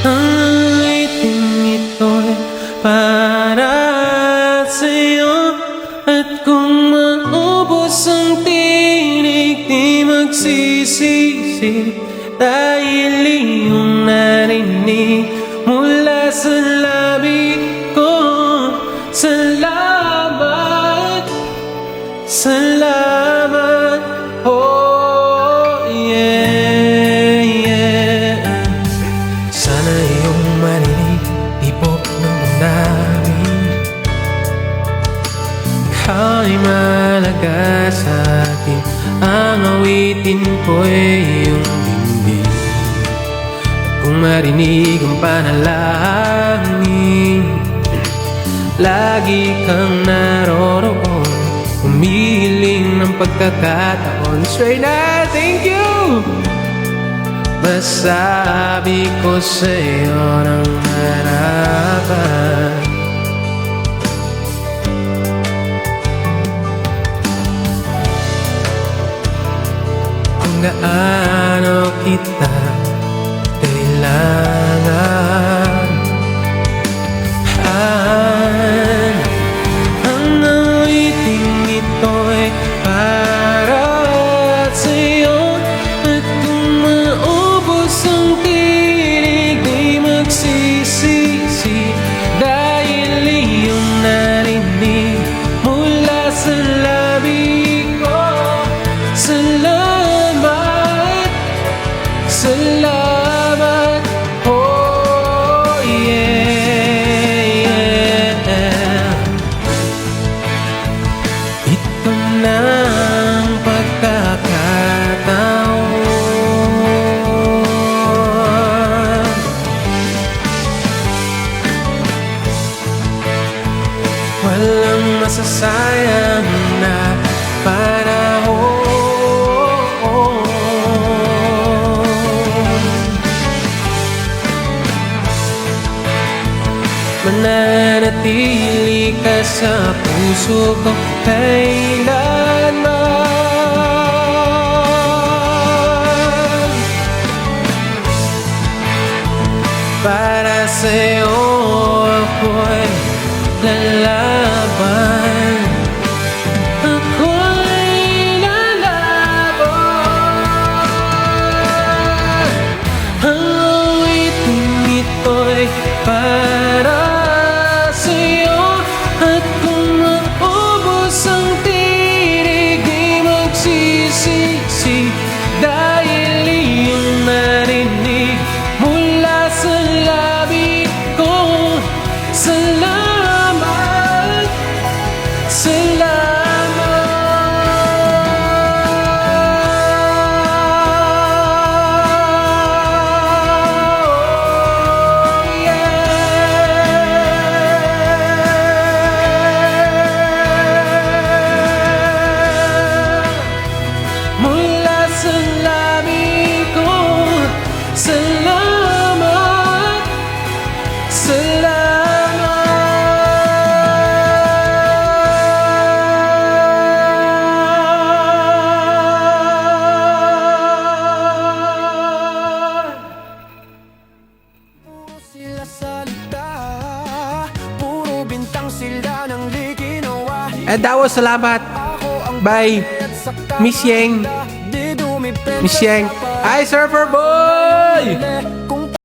Ang iting ito'y para sa'yo. At kung maubos ang tinig, di magsisisi, dahil iyong narinig mula sa labi ko. Salamat, salamat, oh yeah, yeah. Sana iyong marinig tibok ng damdamin. Ikaw ay malaga sa akin, ang awitin ko'y iyong dindig. Kung marinig ang panalangin, lagi kang naroroon, humihiling ng pagkakataon. Straight na thank you. Masabi ko sa'yo ng harapan, kung gaano kita kailangan. Ang awiting ito'y para sa'yo. At kung maubos ang tinig, di magsisisi, dahil iyong narinig mula sa labi ko. Salamat, salamat, oh yeah, yeah. Ito na ang pagkakataon, walang masasayang na panahon. Mananatili ka sa puso ko kailanman. Para sa'yo ako'y lalaban, ako'y lalaban. Ang awiting ito'y para sa'yo. At kung maubos ang tinig, di magsisisi, dahil iyong narinig mula sa labi ko. Salamat, salamat, oh yeah. Mula sa labi ko. Salamat, salamat. Sila salita, puro bintang sila ng liginawa. And that was Salamat by Miss Yang. Miss Yang. Hi, Surfer Boy!